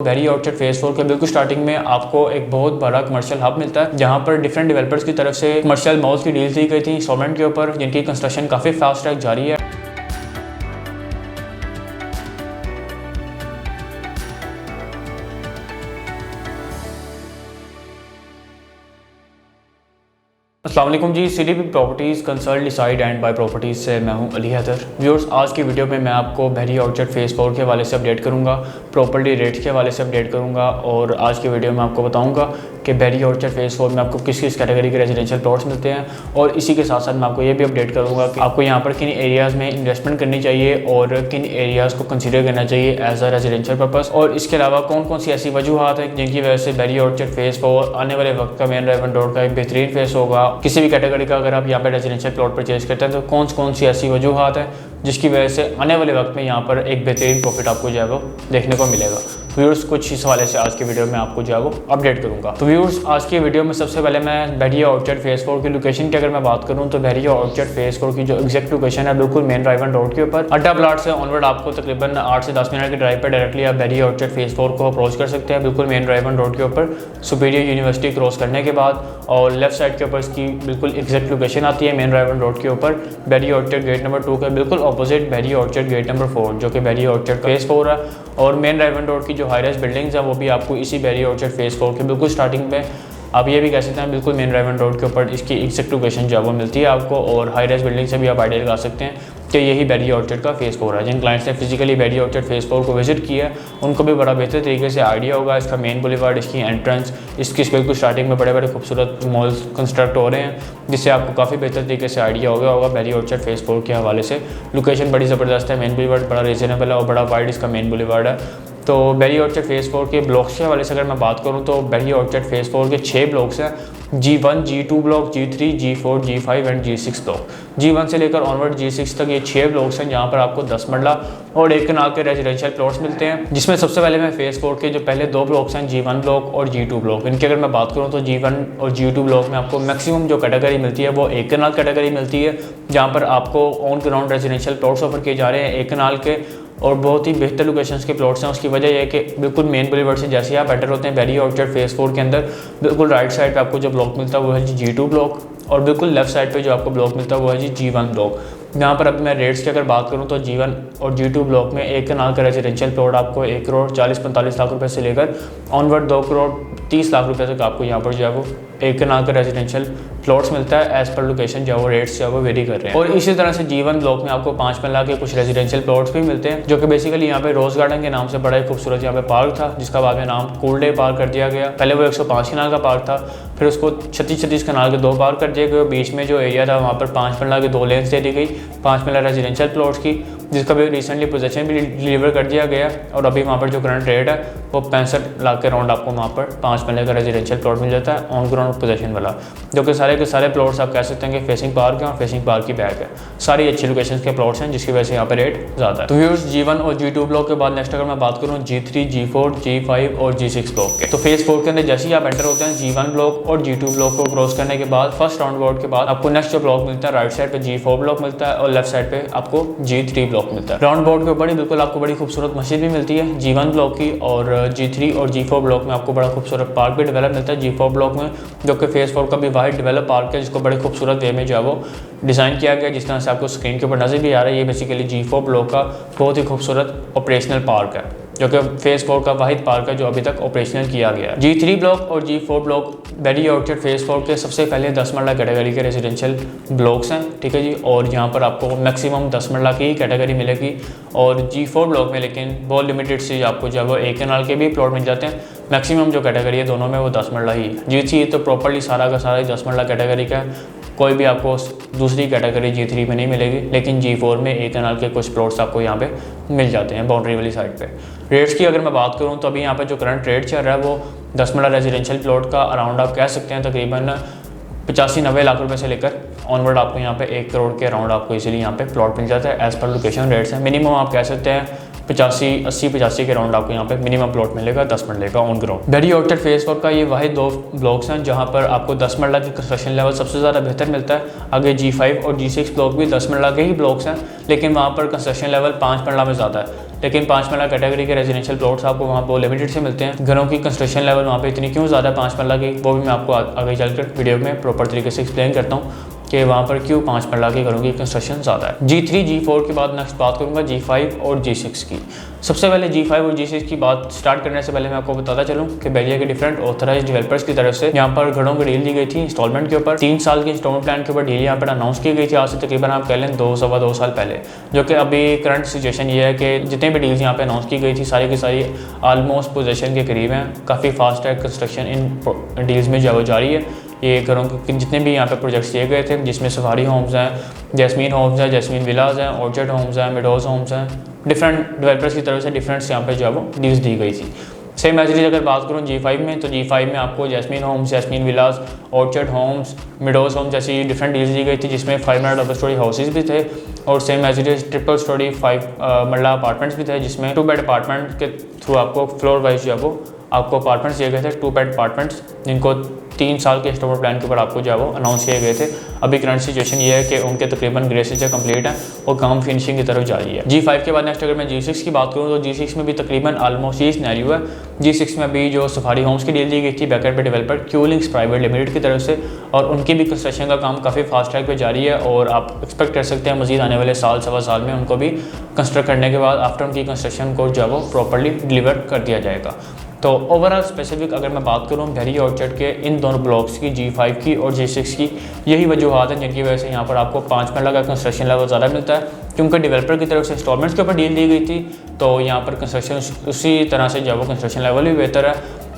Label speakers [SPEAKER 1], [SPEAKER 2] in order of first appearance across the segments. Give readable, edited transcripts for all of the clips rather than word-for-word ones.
[SPEAKER 1] Very outside phase 4 के बिल्कुल starting में आपको एक बहुत बड़ा कमर्शियल हब मिलता है, जहां पर डिफरेंट डेवलपर्स की तरफ से कमर्शियल मॉल्स की डील्स दी गई थी इंस्टॉलमेंट के ऊपर, जिनकी कंस्ट्रक्शन काफ़ी फास्ट ट्रैक जारी है। अस्सलाम वालेकुम जी, CDP properties consult decide and buy properties से मैं हूं अली हैदर। व्यूअर्स, आज की वीडियो में मैं आपको वेरी आउटसाइड फेज 4 के हवाले से अपडेट करूंगा, प्रॉपर्टी रेट्स के हवाले से अपडेट करूंगा और आज की वीडियो में आपको बताऊंगा कि वेरी आउटसाइड फेज 4 में आपको किस किस कैटेगरी के रेजिडेंशियल प्लॉट्स मिलते हैं। और इसी के साथ साथ मैं आपको ये भी अपडेट करूँगा कि आपको यहाँ पर किन एरियाज़ में इन्वेस्टमेंट करनी चाहिए और किन एरियाज़ को कंसिडर करना चाहिए एज अ रेजिडेंशियल पर्पस। और इसके अलावा कौन कौन सी ऐसी वजूहत है जिनकी वजह से वेरी आउटसाइड फेज 4 आने वाले वक्त का मेन रेवन रोड का एक बेहतरीन फेस होगा। किसी भी कैटेगरी का अगर आप यहाँ पर रेजिडेंशियल प्लॉट परचेज करते हैं तो कौन सी ऐसी वजूहत है जिसकी वजह से आने वाले वक्त में यहाँ पर एक बेहतरीन प्रॉफिट आपको जो है वो देखने को मिलेगा। व्यूअर्स, कुछ इस हवाले से आज की वीडियो में आपको जो है वो अपडेट करूंगा। तो व्यूअर्स, आज की वीडियो में सबसे पहले मैं बैरिया आउटसाइड फेज 4 की लोकेशन की अगर मैं बात करूं तो बैरिया आउटसाइड फेज 4 की जो एग्जैक्ट लोकेशन है बिल्कुल मेन राइवन रोड के ऊपर अड्डा प्लाट से ऑनवर्ड आपको तकरीबन 8 से 10 मिनट के ड्राइव पर डायरेक्टली आप बैरिया आउटसाइड फेज 4 को अप्रोच कर सकते हैं। बिल्कुल मेन राइवन रोड के ऊपर सुपीरियर यूनिवर्सिटी क्रॉस करने के बाद और लेफ्ट साइड के ऊपर इसकी बिल्कुल एग्जैक्ट लोकेशन आती है मेन राइवन रोड के ऊपर बैरिया आउटसाइड गेट नंबर 2 के बिल्कुल ऑपोजिट बैरिया आउटसाइड गेट नंबर 4 जो कि बैरिया आउटसाइड फेज 4 है। और मेन राइवन रोड की जो हाई राइज बिल्डिंग्स हैं वो भी आपको इसी बैरिया आउटसाइड फेज 4 के बिल्कुल स्टार्टिंग में आप ये भी कह सकते हैं बिल्कुल मेन राइवन रोड के ऊपर इसकी एग्जैक्ट लोकेशन जो है वो मिलती है आपको। और हाई राइज बिल्डिंग से भी आप आइडिया लगा सकते हैं कि यही बैरिया आउटसाइड का फेज 4 है। जिन क्लाइंट्स ने फिजिकली बैरिया आउटसाइड फेज 4 को विजिट किया है उनको भी बड़ा बेहतर तरीके से आइडिया होगा इसका मेन बुलेवार्ड, इसकी एंट्रेंस, इसकी बिल्कुल स्टार्टिंग में बड़े बड़े खूबसूरत मॉल्स कंस्ट्रक्ट हो रहे हैं, जिससे आपको काफ़ी बेहतर तरीके से आइडिया होगा बैरिया आउटसाइड फेज 4 के हवाले से। लोकेशन बड़ी ज़बरदस्त है, मेन बुलेवार्ड बड़ा रीजनेबल है और बड़ा वाइड इसका मेन बुलेवार्ड है। तो बैरिया आउटसाइड फेज 4 के ब्लॉक्स के हवाले से अगर मैं बात करूं तो बैरिया आउटसाइड फेज 4 के 6 ब्लॉक्स हैं, G1, G2 block, G3, G4, G5 and G6 block. G1 से लेकर ऑनवर्ड G6 तक ये 6 ब्लॉक्स हैं जहां पर आपको 10 मरला और 1 कनाल के रेजिडेंशियल प्लॉट्स मिलते हैं, जिसमें सबसे पहले मैं फेज 4 के जो पहले 2 ब्लॉक्स हैं G1 ब्लॉक और G2 ब्लॉक, इनकी अगर मैं बात करूँ तो G1 और G2 ब्लॉक में आपको मैक्सिमम जो कैटेगरी मिलती है वो 1 कनाल कैटेगरी मिलती है, जहाँ पर आपको on ground residential plots offer किए जा रहे हैं 1 कनाल के और बहुत ही बेहतर लोकेशंस के प्लॉट्स हैं। उसकी वजह यह है कि बिल्कुल मेन बुलेवार्ड से जैसे आप बेटर होते हैं बैरिया आउटसाइड फेज 4 के अंदर बिल्कुल राइट साइड पे आपको जो ब्लॉक मिलता है वो है जी G2 ब्लॉक और बिल्कुल लेफ्ट साइड पे जो आपको ब्लॉक मिलता है वो है जी G1 ब्लॉक। यहाँ पर अब मैं रेट्स की अगर बात करूँ तो G1 और G2 ब्लॉक में 1 कनाल का रेजिडेंशियल प्लॉट आपको 1 करोड़ 40-45 लाख रुपए से लेकर ऑनवर्ड 2 करोड़ 30 लाख रुपए तक आपको यहाँ पर जो है वो 1 कनाल का रेजिडेंशियल प्लॉट्स मिलता है। एज पर लोकेशन जो है वो रेट्स जो है वो वेरी कर रहे हैं। और इसी तरह से G1 ब्लॉक में आपको 5 मरला के कुछ रेजिडेंशियल प्लॉट्स भी मिलते हैं, जो कि बेसिकली यहाँ पे रोज गार्डन के नाम से बड़ा ही खूबसूरत यहाँ पे पार्क था, जिसका बाद में नाम कूल डे पार्क कर दिया गया। पहले वो 105 कनाल का पार्क था, फिर उसको 36 कनाल के 2 पार्क कर दिए गए। बीच में जो एरिया था वहाँ पर 5 मरला की 2 लेन्स दे दी गई 5 मरला रेजिडेंशियल प्लॉट्स की, जिसका भी रिसेंटली पोजेसन भी डिलीवर कर दिया गया और अभी वहाँ पर जो करंट रेट है वो 65 लाख के राउंड आपको वहाँ पर 5 मरले का रेजिडेंशियल प्लॉट मिल जाता है ऑन ग्राउंड पोजेसन वाला, जो कि सारे के सारे प्लॉट्स आप कह सकते हैं कि फेसिंग पार्क है और फेसिंग पार्क की बैक है। सारी अच्छी लोकेशन के प्लॉट्स हैं जिसकी वजह से यहाँ पर रेट ज़्यादा है। तो व्यूअर्स, G1 और G2 ब्लॉक के बाद नेक्स्ट अगर मैं बात करूँ G3, G4, G5 और G6 ब्लॉक के, तो फेज 4 के अंदर जैसे ही आप एंटर होते हैं G1 ब्लॉक और G2 ब्लॉक को क्रॉस करने के बाद फर्स्ट राउंड बोर्ड के बाद आपको नेक्स्ट जो ब्लॉक मिलता है राइट साइड पे G4 ब्लॉक मिलता है और लेफ्ट साइड पे आपको G3 ब्लॉक मिलता है। राउंड बोर्ड के ऊपर ही बिल्कुल आपको बड़ी खूबसूरत मस्जिद भी मिलती है G1 ब्लॉक की और G3 और G4 ब्लॉक में आपको बड़ा खूबसूरत पार्क भी डेवलप मिलता है G4 ब्लॉक में, जो कि फेज 4 का भी वाइड डेवलप पार्क है, जिसको बड़े खूबसूरत वे में जो है वो डिज़ाइन किया गया, जिस तरह से आपको स्क्रीन के ऊपर नजर भी आ रहा है। ये बेसिकली G4 ब्लॉक का बहुत ही खूबसूरत ऑपरेशनल पार्क है, जो कि फेज 4 का वाहिद पार्क है जो अभी तक ऑपरेशनल किया गया है। G3 ब्लॉक और G4 block Bairiya outside phase 4 के सबसे पहले 10 मरला कैटेगरी के रेजिडेंशियल ब्लॉक्स हैं, ठीक है जी। और यहाँ पर आपको मैक्सिमम 10 मरला की कैटेगरी मिलेगी और G4 ब्लॉक में लेकिन बहुत लिमिटेड से आपको जो है वो 1 कनाल के भी प्लॉट मिल जाते हैं। मैक्सिमम जो कैटेगरी है दोनों में वो 10 मरला ही है। G3 तो प्रॉपर्ली सारा का सारा 10 मरला कैटेगरी का है, कोई भी आपको दूसरी कैटेगरी G3 में नहीं मिलेगी, लेकिन G4 में 1 कनाल के कुछ प्लॉट्स आपको यहाँ पे मिल जाते हैं बाउंड्री वाली साइड पे। रेट्स की अगर मैं बात करूँ तो अभी यहाँ पे जो करंट रेट चल रहा है वो 10 मरला रेजिडेंशियल प्लॉट का अराउंड आप कह सकते हैं तकरीबन 85-90 लाख रुपए से लेकर ऑनवर्ड आपको यहाँ पे 1 करोड़ के अराउंड आपको इजीली यहाँ पे प्लॉट मिल जाता है। एज़ पर लोकेशन रेट्स हैं, मिनिमम आप कह सकते हैं 85 के अराउंड आपको यहाँ पे मिनिमम प्लॉट मिलेगा 10 मरले का on ground. Berry Orchard phase 4 का ये वाहिद 2 ब्लॉक्स हैं जहाँ पर आपको 10 मरला की कंस्ट्रक्शन लेवल सबसे ज़्यादा बेहतर मिलता है। आगे G5 और G6 ब्लॉक भी 10 मरला के ही ब्लॉक्स हैं, लेकिन वहाँ पर कंस्ट्रक्शन लेवल 5 मरला में ज़्यादा है। लेकिन 5 मरला कैटेगरी के रेजिडेंशियल प्लॉट्स आपको वहाँ पर लिमिटेड से मिलते हैं। घरों की कंस्ट्रक्शन लेवल वहाँ पे इतनी क्यों ज़्यादा है 5 मरला की, वो भी मैं आपको आगे चलकर वीडियो में प्रॉपर तरीके से एक्सप्लेन करता हूँ कि वहाँ पर क्यों 5 मरला की घरों की कंस्ट्रक्शन ज़्यादा है। G3 G4 के बाद नेक्स्ट बात करूँगा G5 और G6 की। सबसे पहले G5 और G6 की बात स्टार्ट करने से पहले मैं आपको बताता चलूँ कि बेरिया के डिफरेंट ऑथराइज्ड डेवलपर्स की तरफ से यहाँ पर घरों की डील दी गई थी इंस्टॉलमेंट के ऊपर। 3 साल की इंस्टॉलमेंट प्लान के ऊपर डील यहाँ पर अनाउंस की गई थी आज से तकरीबन आप कह लें 2 साल पहले, जो कि अभी करंट सिचुएशन ये है कि जितने भी डील्स यहाँ पे अनाउंस की गई थी सारी की सारी ऑलमोस्ट पोजीशन के करीब हैं। काफ़ी फास्ट है कंस्ट्रक्शन इन डील्स में जो जारी है। ये घरों के जितने भी यहाँ पे प्रोजेक्ट्स किए गए थे जिसमें सफारी होम्स हैं, जैस्मीन होम्स हैं, जैस्मीन विलाज हैं, ऑर्चर्ड होम्स हैं, मिडोज होम्स हैं, डिफरेंट डेवलपर्स की तरफ से डिफरेंट यहाँ पे जो है वो डील्स दी गई थी। सेम एज अगर बात करूँ G5 में, तो G5 में आपको जैस्मीन होम्स, जैस्मीन विलास, ऑर्चर्ड होम्स, मिडोज होम्स जैसी डिफरेंट डील्स दी गई थी जिसमें 5 मरला डबल स्टोरी हाउसेज भी थे और सेम एज ट्रिपल स्टोरी 5 मरला अपार्टमेंट्स भी थे जिसमें 2 बेड अपार्टमेंट के थ्रू आपको फ्लोर वाइज जो है वो आपको अपार्टमेंट्स दिए गए थे, 2 बेड अपार्टमेंट्स जिनको 3 साल के इंस्टॉलमेंट प्लान के ऊपर आपको जो है वो अनाउंस किए गए थे। अभी करंट सिचुएशन ये है कि उनके तकरीबन ग्रे स्ट्रक्चर कंप्लीट है और काम फिनिशिंग की तरफ जारी है। G5 के बाद नेक्स्ट अगर मैं G6 की बात करूँ तो G6 में भी तकरीबन ऑलमोस्ट ये सिनेरियो है। G6 में अभी जो सफारी होम्स की डील दी गई थी बैकएंड पे डेवलपर क्यूलिंग्स प्राइवेट लिमिटेड की तरफ से, और उनकी भी कंस्ट्रक्शन का काम काफ़ी फास्ट ट्रैक पे जारी है और आप एक्सपेक्ट कर सकते हैं मजीद आने वाले साल सवा साल में उनको भी कंस्ट्रक्ट करने के बाद आफ्टर उनकी कंस्ट्रक्शन को जो है वो प्रॉपरली डिलीवर कर दिया जाएगा। तो ओवरऑल स्पेसिफिक अगर मैं बात करूँ बेरी ऑर्चर्ड के इन दोनों ब्लॉक्स की G5 की और G6 की, यही वजूहत हैं जिनकी वजह से यहाँ पर आपको 5 मरला का कंस्ट्रक्शन लेवल ज़्यादा मिलता है। क्योंकि डेवलपर की तरफ से इंस्टॉलमेंट्स के ऊपर डील दी गई थी तो यहाँ पर कंस्ट्रक्शन उसी तरह से जो वो कंस्ट्रक्शन लेवल भी बेहतर है।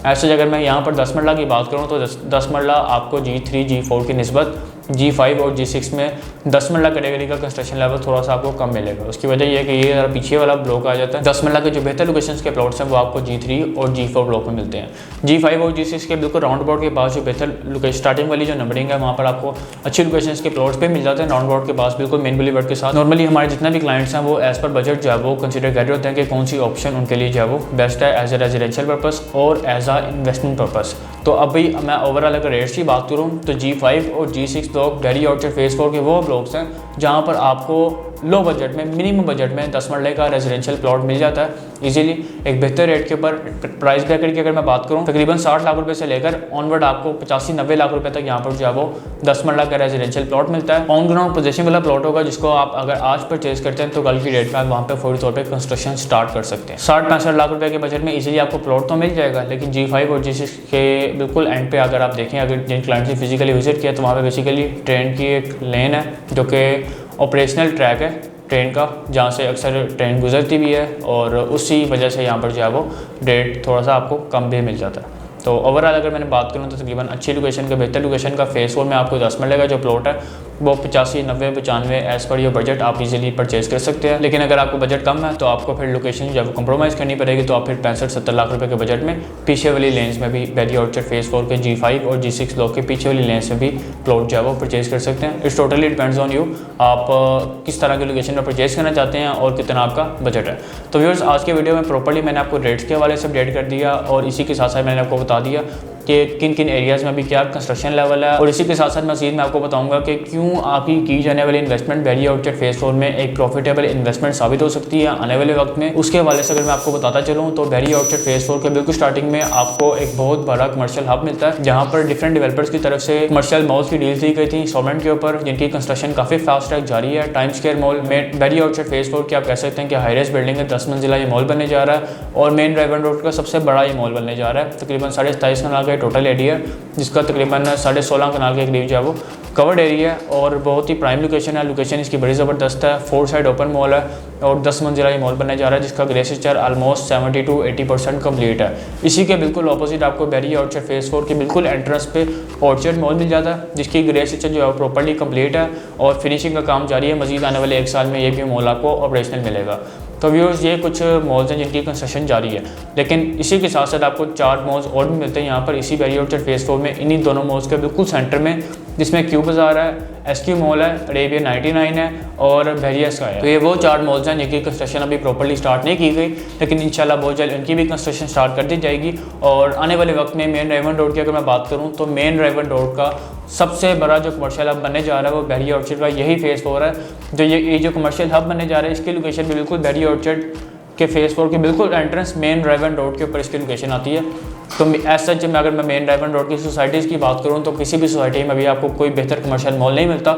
[SPEAKER 1] ऐसे अगर मैं यहाँ पर 10 मरला की बात करूँ तो 10 मरला आपको G3 G4 की निस्बत G5 और G6 में 10 मरला कैटेगरी का कंस्ट्रक्शन लेवल थोड़ा सा आपको कम मिलेगा। उसकी वजह यह है कि ये ज़रा पीछे वाला ब्लॉक आ जाता है। 10 मरला के जो बेहतर लोकेशंस के प्लॉट्स हैं वो आपको G3 और G4 ब्लॉक में मिलते हैं। G5 और G6 के बिल्कुल राउंड अबाउट के पास जो बेहतर लोकेशन स्टार्टिंग वाली जो नंबरिंग है वहाँ पर आपको अच्छी लोकेशंस के प्लॉट्स पे मिल जाते हैं राउंड अबाउट के पास बिल्कुल मेन बुलेवार्ड के साथ। नॉर्मली हमारे जितना भी क्लाइंट्स हैं वो एज़ पर बजट जो है वो कंसिडर कर रहे होते हैं कि कौन सी ऑप्शन उनके लिए जो है वो बेस्ट है एज ए रेजिडेंशियल पर्पस और एज आ इन्वेस्टमेंट पर्पस। तो अभी मैं ओवरऑल अगर रेट्स की बात करूँ तो G5 और G6 block berry Orchard phase 4 के वो ब्लॉक्स हैं जहाँ पर आपको लो बजट में मिनिमम बजट में 10 मरले का रेजिडेंशियल प्लॉट मिल जाता है इजीली एक बेहतर रेट के ऊपर। प्राइस ब्रैकेट की अगर मैं बात करूँ तकरीबन 60 लाख रुपए से लेकर ऑनवर्ड आपको 85-90 लाख रुपए तक यहाँ पर जो है वो 10 मरला का रेजिडेंशियल प्लॉट मिलता है। ऑन ग्राउंड पोजीशन वाला प्लॉट होगा जिसको आप अगर आज परचेज करते हैं तो कल की डेट में आप वहाँ पर फौरी तौर पर कंस्ट्रक्शन स्टार्ट कर सकते हैं। 60-65 लाख रुपये के बजट में इजीली आपको प्लॉट तो मिल जाएगा। लेकिन G5 और G6 के बिल्कुल एंड पे अगर आप देखें, अगर जिन क्लाइंट ने फिजिकली विजिट किया तो वहाँ पर बेसिकली ट्रेन की एक लेन है जो कि ऑपरेशनल ट्रैक है ट्रेन का, जहाँ से अक्सर ट्रेन गुजरती भी है और उसी वजह से यहाँ पर जो है वो रेट थोड़ा सा आपको कम भी मिल जाता है। तो ओवरऑल अगर मैंने बात करूँ तो तकरीबन अच्छी लोकेशन का बेहतर लोकेशन का फेस 4 में आपको 10 मरले का जो प्लॉट है वो 85-90-95 एज़ पर योर बजट आप इजीली परचेज कर सकते हैं। लेकिन अगर आपको बजट कम है तो आपको फिर लोकेशन जो है कंप्रोमाइज़ करनी पड़ेगी, तो आप फिर 65-70 लाख रुपए के बजट में पीछे वाली लेंस में भी बेरी ऑर्चर्ड फेस 4 के G5 और G6 ब्लॉक के पीछे वाली लेंस में भी प्लॉट जो है वो परचेज कर सकते हैं। It's totally depends on you, आप किस तरह की लोकेशन में परचेज करना चाहते हैं और कितना आपका बजट है। तो व्यूअर्स आज के वीडियो में प्रॉपर्ली मैंने आपको रेट्स के हवाले से अपडेट कर दिया और इसी के साथ साथ मैंने आपको बता दिया कि किन किन एरियाज़ में भी क्या कंस्ट्रक्शन लेवल है, और इसी के साथ साथ मज़ीद मैं आपको बताऊंगा कि क्यों आपकी की जाने वाली इन्वेस्टमेंट बेरी ऑर्चर्ड फेज 4 में एक प्रॉफिटेबल इन्वेस्टमेंट साबित हो सकती है आने वाले वक्त में। उसके हवाले से अगर मैं आपको बताता चलूँ तो बेरी ऑर्चर्ड फेज 4 के बिल्कुल स्टार्टिंग में आपको एक बहुत बड़ा कमर्शियल हब मिलता है जहाँ पर डिफरेंट डेवलपर्स की तरफ से कमर्शियल मॉल्स की डील्स दी गई थी इंस्टॉलमेंट के ऊपर, जिनकी कंस्ट्रक्शन काफ़ी फास्ट ट्रैक जारी है। टाइम स्क्वायर मॉल में बेरी ऑर्चर्ड फेज 4 की आप कह सकते हैं कि हाईरेस्ट बिल्डिंग है, 10 मंजिला ये मॉल बनने जा रहा है और मेन ड्राइवन रोड का सबसे बड़ा ये मॉल बनने जा रहा है। तकरीबन 27.5 कनाल का टोटल एरिया जिसका तकरीबन 16.5 कनाल के करीब जो है वो कवर्ड एरिया है और बहुत ही प्राइम लोकेशन है। लोकेशन इसकी बड़ी ज़बरदस्त है, 4 साइड ओपन मॉल है और 10 मंजिला ये मॉल बनने जा रहा है जिसका ग्रे स्ट्रक्चर ऑलमोस्ट 70-80% कम्प्लीट है। इसी के बिल्कुल ऑपोजिट आपको बेरी ऑर्चर्ड फेज 4 के बिल्कुल एंट्रेंस पे ऑर्चर्ड मॉल मिल जाता है जिसकी ग्रे स्ट्रक्चर जो है प्रॉपर्ली कंप्लीट है और फिनिशिंग का काम जारी है। मजीद आने वाले 1 साल में ये भी मॉल आपको ऑपरेशनल मिलेगा। तो व्यूअर्स ये कुछ मॉल्स हैं जिनकी कंस्ट्रक्शन जारी है, लेकिन इसी के साथ साथ आपको 4 मॉल्स और भी मिलते हैं यहाँ पर इसी बेरी ऑर्चर्ड फेज 4 में। इन्हीं दोनों मॉल्स के बिल्कुल सेंटर में जिसमें क्यू बाज़ार है, SQ मॉल है, अरेबिया 99 है और बहरिया स्काई है। तो ये वो 4 मॉल्स हैं जिनकी कंस्ट्रक्शन अभी प्रॉपर्ली स्टार्ट नहीं की गई, लेकिन इंशाल्लाह बहुत जल्द इनकी भी कंस्ट्रक्शन स्टार्ट कर दी जाएगी। और आने वाले वक्त में मेन रेवन रोड की अगर मैं बात करूँ तो मेन रेवन रोड का सबसे बड़ा जो कमर्शियल हब बनने जा रहा है वो बहरिया ऑर्चर्ड का यही फेज़ 4 है। जो ये जो कमर्शियल हब बनने जा रहा है इसकी लोकेशन भी बिल्कुल बहरिया ऑर्चर्ड के फेज़ 4 के बिल्कुल एंट्रेंस मेन रेवन रोड के ऊपर इसकी लोकेशन आती है। तो एज सच में अगर मैं मेन रेवन रोड की सोसाइटीज़ की बात करूँ तो किसी भी सोसाइटी में अभी आपको कोई बेहतर कमर्शियल मॉल नहीं मिलता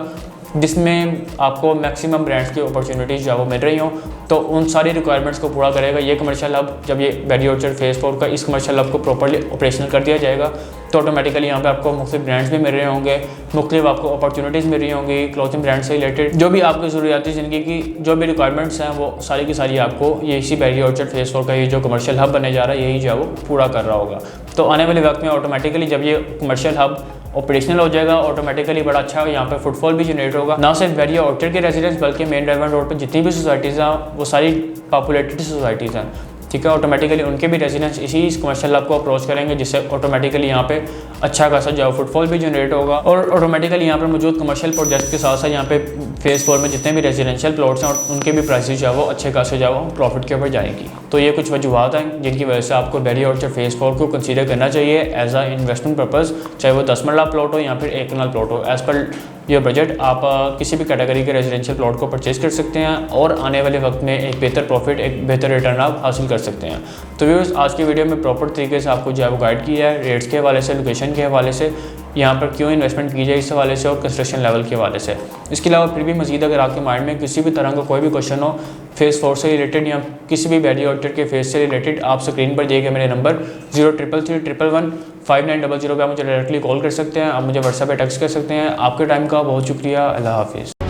[SPEAKER 1] जिसमें आपको मैक्सिमम ब्रांड्स की अपॉर्चुनिटीज़ जो वो मिल रही हों। तो उन सारी रिक्वायरमेंट्स को पूरा करेगा ये कमर्शियल हब। जब ये बहरिया ऑर्चर्ड फेज़ 4 का इस कमर्शियल हब को प्रॉपर्ली ऑपरेशनल कर दिया जाएगा तो ऑटोमेटिकली यहाँ पे आपको मुख्तलिफ ब्रांड्स भी मिल रहे होंगे, मुख्तलिफ आपको अपॉर्चुनिटीज़ मिल रही होंगी क्लॉथिंग ब्रांड से रिलेटेड। जो भी आपकी ज़रूरियाती ज़िंदगी की जो भी रिक्वायरमेंट्स हैं वो सारी की सारी आपको ये इसी बहरिया ऑर्चर्ड फेज़ 4 का ये जो कमर्शियल हब बनने जा रहा है यही जो है वो पूरा कर रहा होगा। तो आने वाले वक्त में ऑटोमेटिकली जब ये कमर्शियल हब ऑपरेशनल हो जाएगा ऑटोमेटिकली बड़ा अच्छा यहाँ पे फुटफॉल भी जनरेट होगा। ना सिर्फ बहरिया ऑर्चर्ड के रेजिडेंट्स बल्कि मेन रेवन रोड पर जितनी भी सोसाइटीज़ हैं वो सारी पॉपुलेटेड सोसाइटीज़ हैं, ठीक है। ऑटोमेटिकली उनके भी रेजिडेंट्स इसी कमर्शियल हब को अप्रोच करेंगे जिससे ऑटोमेटिकली यहाँ पे अच्छा खासा जो फुटफॉल भी जनरेट होगा। और ऑटोमेटिकली यहाँ पर मौजूद कमर्शियल प्रोजेक्ट के साथ साथ यहाँ पे फेज़ 4 में जितने भी रेजिडेंशियल प्लॉट्स हैं उनके भी प्राइसेस जो है वो अच्छे खासे जो है प्रॉफिट के ऊपर जाएंगी। तो ये कुछ वजूहत हैं जिनकी वजह से आपको बहरिया ऑर्चर्ड फेज़ 4 को कंसीडर करना चाहिए एज आ इन्वेस्टमेंट पर्पज़, चाहे वो 10 मरला प्लॉट हो या फिर 1 कनाल प्लॉट हो। एज़ पर ये बजट आप किसी भी कैटेगरी के रेजिडेंशियल प्लॉट को परचेज़ कर सकते हैं और आने वाले वक्त में एक बेहतर प्रॉफिट, एक बेहतर रिटर्न आप हासिल कर सकते हैं। तो व्यूअर्स आज की वीडियो में प्रॉपर तरीके से आपको जो है वो गाइड किया है रेट्स के हवाले से, लोकेशन के हवाले से, यहाँ पर क्यों इन्वेस्टमेंट की जाए इस हवाले से और कंस्ट्रक्शन लेवल के हवाले से। इसके अलावा फिर भी मजीद अगर आपके माइंड में किसी भी तरह का कोई भी क्वेश्चन हो फेज़ 4 से रिलेटेड या किसी भी बहरिया ऑर्चर्ड के फेज़ से रिलेटेड, आप स्क्रीन पर दिए गए मेरे नंबर 0333115900 पर आप मुझे डायरेक्टली कॉल कर सकते हैं, आप मुझे व्हाट्सएप पर टेक्स्ट कर सकते हैं। आपके टाइम का बहुत शुक्रिया। अल्लाह हाफिज़।